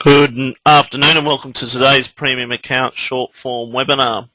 Good afternoon and welcome to today's Premium Account short form webinar.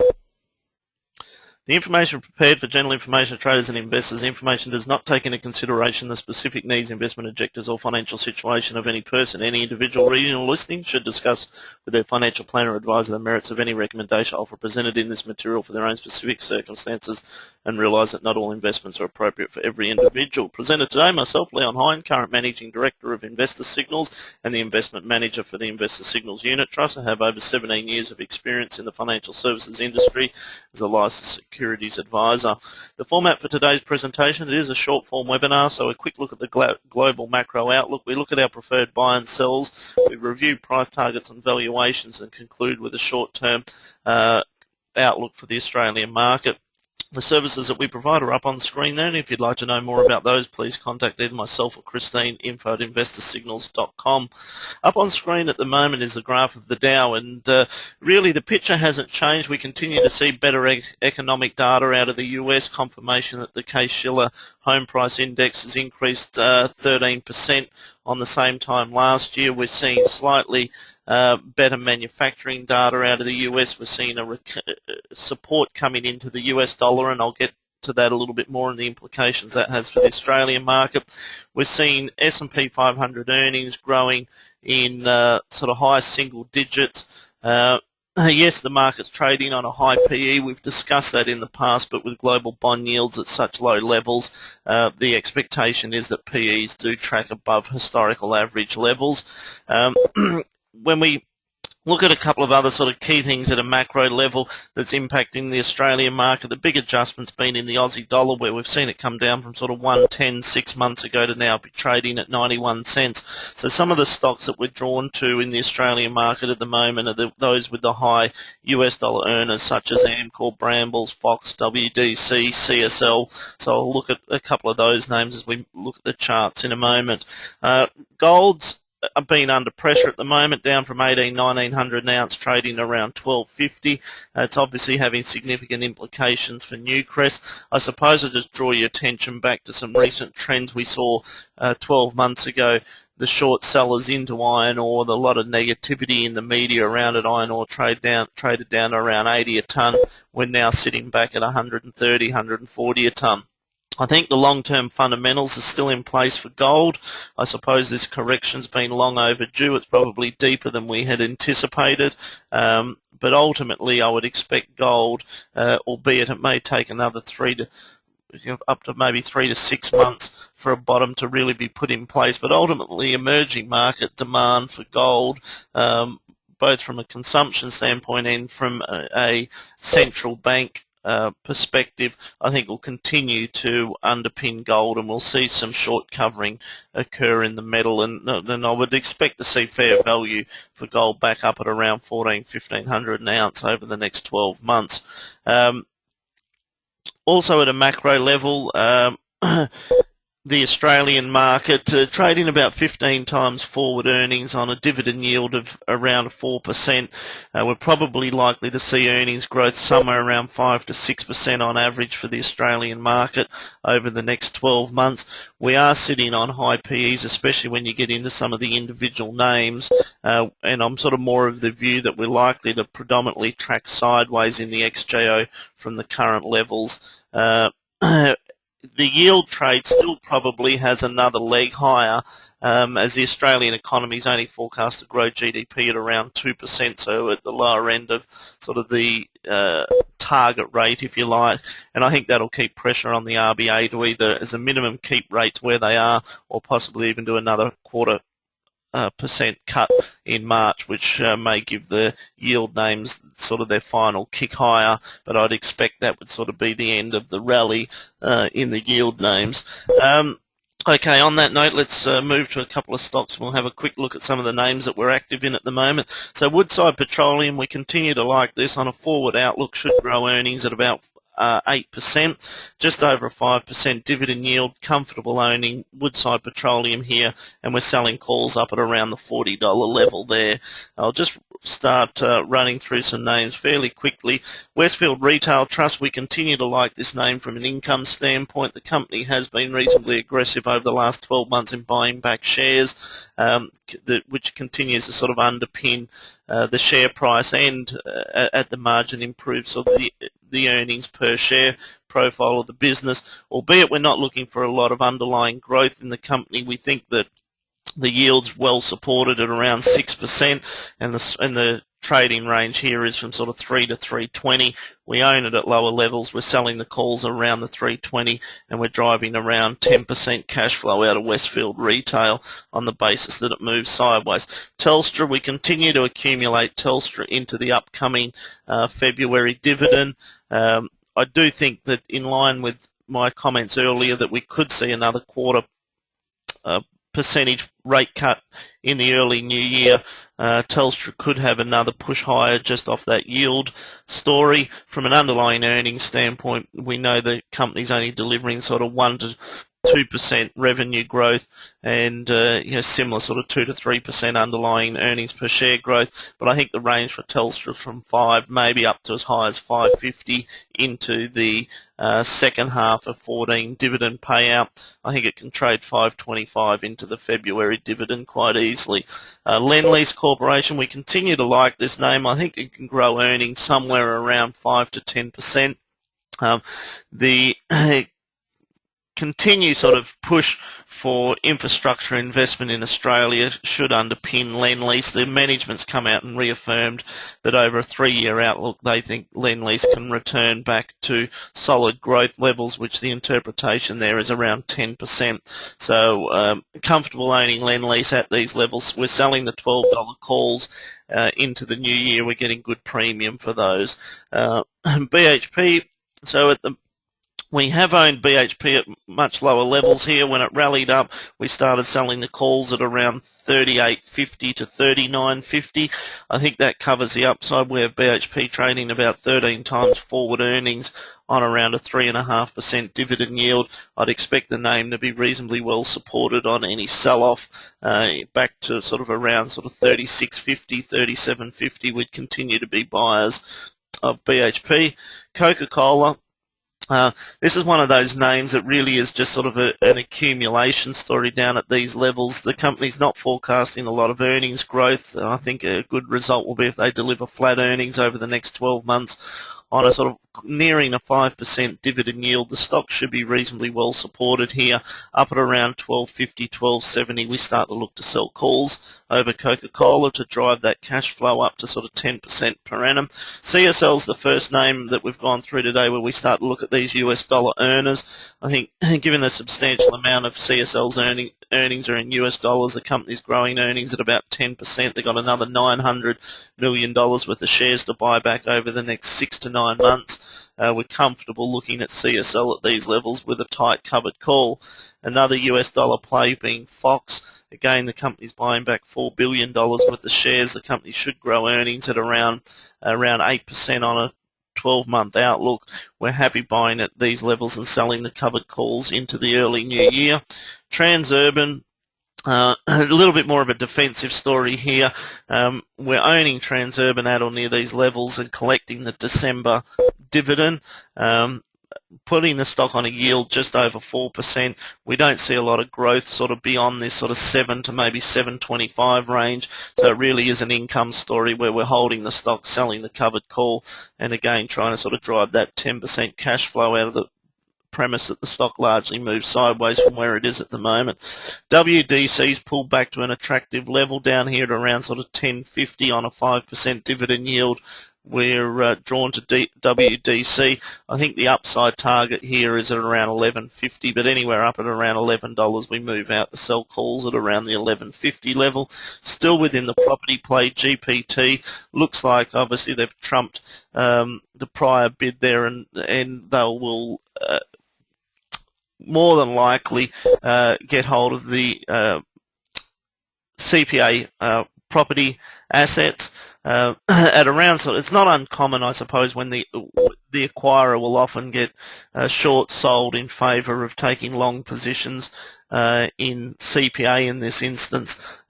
The information prepared for general information of traders and investors. The information does not take into consideration the specific needs, investment objectives or financial situation of any person. Any individual reading or listening should discuss with their financial planner or advisor the merits of any recommendation offer presented in this material for their own specific circumstances and realise that not all investments are appropriate for every individual. Presenter today, myself, Leon Hinde, current Managing Director of Investor Signals and the Investment Manager for the Investor Signals Unit Trust. I have over 17 years of experience in the financial services industry as a licensed securities advisor. The format for today's presentation, it is a short form webinar, so a quick look at the global macro outlook. We look at our preferred buy and sells, we review price targets and valuations and conclude with a short-term outlook for the Australian market. The services that we provide are up on the screen there, and if you'd like to know more about those, please contact either myself or Christine, info@investorsignals.com. Up on screen at the moment is the graph of the Dow, and really the picture hasn't changed. We continue to see better economic data out of the US, confirmation that the Case-Shiller home price index has increased 13% on the same time last year. We're seeing slightly better manufacturing data out of the US. We're seeing a support coming into the US dollar, and I'll get to that a little bit more and the implications that has for the Australian market. We're seeing S&P 500 earnings growing in sort of high single digits. Yes, the market's trading on a high PE. We've discussed that in the past, but with global bond yields at such low levels, the expectation is that PEs do track above historical average levels. When we look at a couple of other sort of key things at a macro level that's impacting the Australian market, the big adjustment's been in the Aussie dollar, where we've seen it come down from sort of 110 6 months ago to now be trading at 91 cents. So some of the stocks that we're drawn to in the Australian market at the moment are those with the high US dollar earners, such as Amcor, Brambles, FOXA, WDC, CSL. So I'll look at a couple of those names as we look at the charts in a moment. Gold's been under pressure at the moment, down from 1900 an ounce, trading around 1250. It's obviously having significant implications for Newcrest. I suppose I'll just draw your attention back to some recent trends we saw 12 months ago. The short sellers into iron ore, a lot of negativity in the media around it. Iron ore traded down around 80 a tonne. We're now sitting back at 130, 140 a tonne. I think the long-term fundamentals are still in place for gold. I suppose this correction's been long overdue. It's probably deeper than we had anticipated. But ultimately, I would expect gold, albeit it may take another up to maybe 3 to 6 months for a bottom to really be put in place. But ultimately, emerging market demand for gold, both from a consumption standpoint and from a central bank perspective, I think will continue to underpin gold, and we'll see some short covering occur in the metal, and I would expect to see fair value for gold back up at around 1500 an ounce over the next 12 months. Also at a macro level, the Australian market trading about 15 times forward earnings on a dividend yield of around 4%. We're probably likely to see earnings growth somewhere around 5 to 6% on average for the Australian market over the next 12 months. We are sitting on high PEs, especially when you get into some of the individual names, and I'm sort of more of the view that we're likely to predominantly track sideways in the XJO from the current levels. The yield trade still probably has another leg higher, as the Australian economy is only forecast to grow GDP at around 2%, so at the lower end of sort of the target rate, if you like. And I think that'll keep pressure on the RBA to either, as a minimum, keep rates where they are, or possibly even do another % cut in March, which may give the yield names sort of their final kick higher, but I'd expect that would sort of be the end of the rally in the yield names. Okay, on that note, let's move to a couple of stocks. We'll have a quick look at some of the names that we're active in at the moment. So Woodside Petroleum, we continue to like this on a forward outlook, should grow earnings at about 8%, just over a 5% dividend yield, comfortable owning Woodside Petroleum here, and we're selling calls up at around the $40 level there. I'll just start running through some names fairly quickly. Westfield Retail Trust, we continue to like this name from an income standpoint. The company has been reasonably aggressive over the last 12 months in buying back shares, which continues to sort of underpin the share price and at the margin improves sort of the earnings per share profile of the business. Albeit we're not looking for a lot of underlying growth in the company, we think that the yield's well supported at around 6%, and the trading range here is from sort of 3 to 320. We own it at lower levels. We're selling the calls around the 320, and we're driving around 10% cash flow out of Westfield Retail on the basis that it moves sideways. Telstra, we continue to accumulate Telstra into the upcoming February dividend. I do think that, in line with my comments earlier, that we could see another quarter percentage rate cut in the early new year. Telstra could have another push higher just off that yield story. From an underlying earnings standpoint, we know the company's only delivering sort of 1 to 2% revenue growth and similar sort of 2 to 3% underlying earnings per share growth. But I think the range for Telstra from 5, maybe up to as high as 5.50 into the second half of 14 dividend payout. I think it can trade 5.25 into the February dividend quite easily. Lendlease Corporation, we continue to like this name. I think it can grow earnings somewhere around 5 to 10%. The continue sort of push for infrastructure investment in Australia should underpin Lendlease. The management's come out and reaffirmed that over a 3-year outlook they think Lendlease can return back to solid growth levels, which the interpretation there is around 10%. So comfortable owning Lendlease at these levels. We're selling the $12 calls into the new year. We're getting good premium for those. BHP, so we have owned BHP at much lower levels here. When it rallied up, we started selling the calls at around 38.50 to 39.50. I think that covers the upside. We have BHP trading about 13 times forward earnings on around a 3.5% dividend yield. I'd expect the name to be reasonably well supported on any sell-off back to sort of around sort of 36.50, 37.50. We'd continue to be buyers of BHP. Coca-Cola. This is one of those names that really is just sort of an accumulation story down at these levels. The company's not forecasting a lot of earnings growth. I think a good result will be if they deliver flat earnings over the next 12 months on a sort of nearing a 5% dividend yield. The stock should be reasonably well supported here, up at around 12.50, 12.70. We start to look to sell calls over Coca-Cola to drive that cash flow up to sort of 10% per annum. CSL's the first name that we've gone through today where we start to look at these US dollar earners. I think given a substantial amount of CSL's earnings are in US dollars, the company's growing earnings at about 10%. They've got another $900 million worth of shares to buy back over the next 6 to 9 months. We're comfortable looking at CSL at these levels with a tight covered call. Another US dollar play being FOXA. Again, the company's buying back $4 billion worth of shares. The company should grow earnings at around 8% on a 12-month outlook. We're happy buying at these levels and selling the covered calls into the early new year. TRANSurban, a little bit more of a defensive story here. We're owning TRANSurban at or near these levels and collecting the December dividend, putting the stock on a yield just over 4%. We don't see a lot of growth sort of beyond this sort of 7 to maybe 7.25 range. So it really is an income story where we're holding the stock, selling the covered call, and again trying to sort of drive that 10% cash flow out of the premise that the stock largely moves sideways from where it is at the moment. WDC's pulled back to an attractive level down here at around sort of 10.50 on a 5% dividend yield. We're drawn to WDC. I think the upside target here is at around $11.50, but anywhere up at around $11 we move out to sell calls at around the $11.50 level. Still within the property play, GPT looks like obviously they've trumped the prior bid there, and they will more than likely get hold of the CPA property assets at around, so it's not uncommon, I suppose, when the acquirer will often get short sold in favour of taking long positions in CPA in this instance.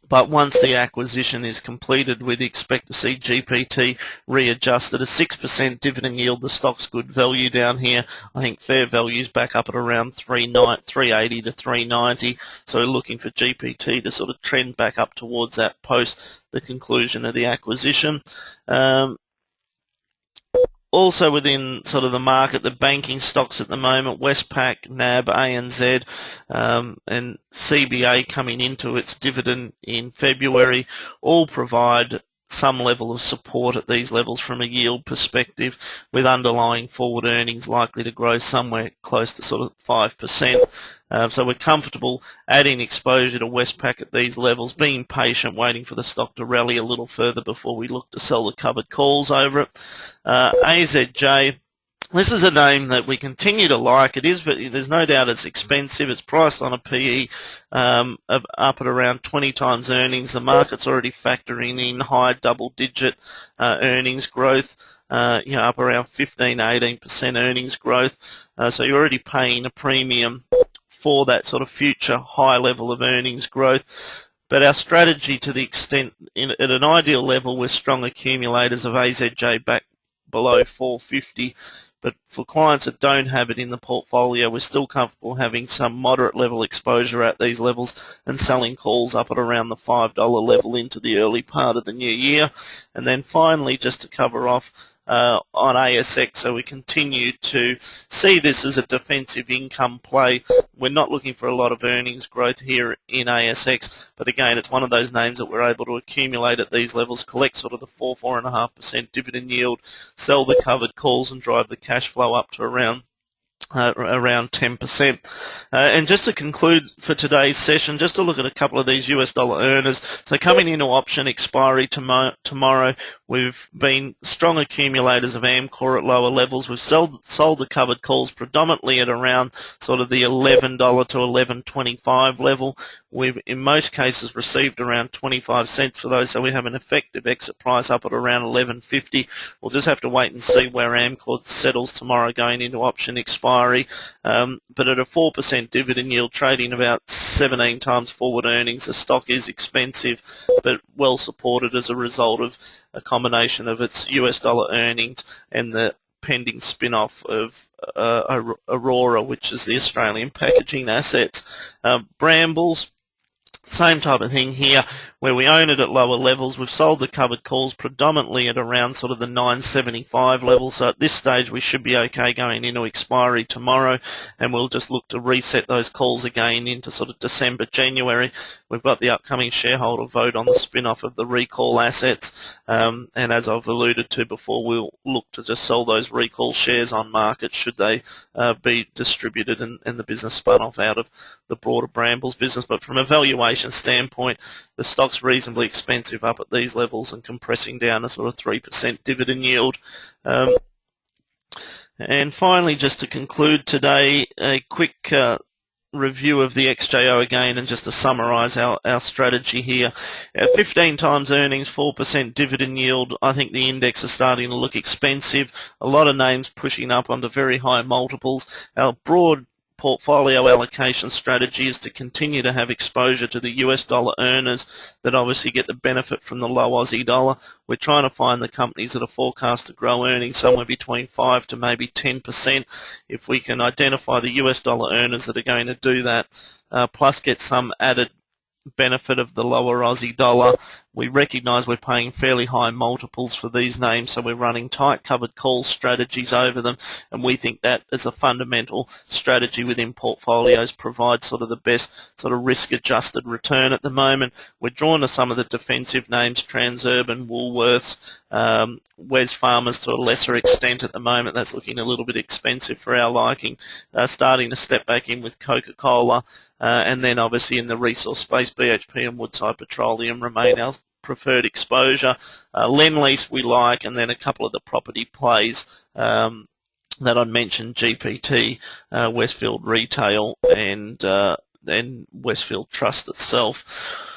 But once the acquisition is completed, we'd expect to see GPT readjusted. A 6% dividend yield, the stock's good value down here. I think fair value's back up at around 380 to 390. So we're looking for GPT to sort of trend back up towards that post the conclusion of the acquisition. Also within sort of the market, the banking stocks at the moment, Westpac, NAB, ANZ, and CBA coming into its dividend in February, all provide some level of support at these levels from a yield perspective, with underlying forward earnings likely to grow somewhere close to sort of 5%. So we're comfortable adding exposure to Westpac at these levels, being patient, waiting for the stock to rally a little further before we look to sell the covered calls over it. AZJ, this is a name that we continue to like. It is, there's no doubt it's expensive. It's priced on a PE of up at around 20 times earnings. The market's already factoring in high double-digit earnings growth, up around 15-18% earnings growth. So you're already paying a premium for that sort of future high level of earnings growth. But our strategy, to the extent at an ideal level, we're strong accumulators of AZJ back below 450. But for clients that don't have it in the portfolio, we're still comfortable having some moderate level exposure at these levels and selling calls up at around the $5 level into the early part of the new year. And then finally, just to cover off on ASX, so we continue to see this as a defensive income play. We're not looking for a lot of earnings growth here in ASX, but again, it's one of those names that we're able to accumulate at these levels, collect sort of the 4.5% dividend yield, sell the covered calls and drive the cash flow up to around 10%. And just to conclude for today's session, just to look at a couple of these US dollar earners. So coming into option expiry tomorrow, we've been strong accumulators of Amcor at lower levels. We've sold the covered calls predominantly at around sort of the $11 to $11.25 level. We've in most cases received around 25 cents for those, so we have an effective exit price up at around $11.50. We'll just have to wait and see where Amcor settles tomorrow going into option expiry. But at a 4% dividend yield, trading about 17 times forward earnings, the stock is expensive but well supported as a result of a combination of its US dollar earnings and the pending spin-off of Aurora, which is the Australian packaging assets. Brambles, same type of thing here, where we own it at lower levels. We've sold the covered calls predominantly at around sort of the 975 level, so at this stage we should be okay going into expiry tomorrow, and we'll just look to reset those calls again into sort of December, January. We've got the upcoming shareholder vote on the spin-off of the recall assets, and as I've alluded to before, we'll look to just sell those recall shares on market should they be distributed and the business spun off out of the broader Brambles business. But from a valuation standpoint, the stock's reasonably expensive up at these levels and compressing down a sort of 3% dividend yield. And finally, just to conclude today, a quick review of the XJO again, and just to summarise our strategy here. At 15 times earnings, 4% dividend yield, I think the index is starting to look expensive. A lot of names pushing up onto very high multiples. Our broad portfolio allocation strategy is to continue to have exposure to the US dollar earners that obviously get the benefit from the low Aussie dollar. We're trying to find the companies that are forecast to grow earnings somewhere between 5 to maybe 10%. If we can identify the US dollar earners that are going to do that, plus get some added benefit of the lower Aussie dollar, we recognise we're paying fairly high multiples for these names, so we're running tight covered call strategies over them, and we think that as a fundamental strategy within portfolios provides sort of the best sort of risk-adjusted return at the moment. We're drawn to some of the defensive names, TRANSurban, Woolworths, Wesfarmers to a lesser extent at the moment. That's looking a little bit expensive for our liking. Starting to step back in with Coca-Cola, and then obviously in the resource space, BHP and Woodside Petroleum remain our preferred exposure. Lendlease we like, and then a couple of the property plays that I mentioned, GPT, Westfield Retail, and Westfield Trust itself.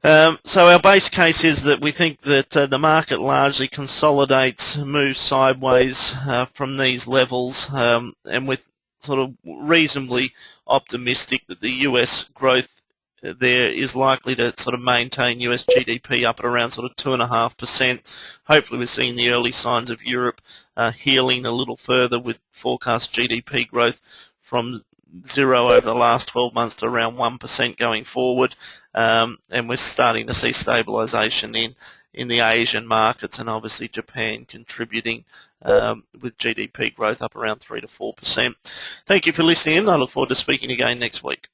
So our base case is that we think that the market largely consolidates, moves sideways from these levels, and with sort of reasonably optimistic that the US growth there is likely to sort of maintain US GDP up at around sort of 2.5%. Hopefully we're seeing the early signs of Europe healing a little further with forecast GDP growth from 0 over the last 12 months to around 1% going forward. And we're starting to see stabilisation in the Asian markets, and obviously Japan contributing with GDP growth up around 3 to 4%. Thank you for listening in. I look forward to speaking again next week.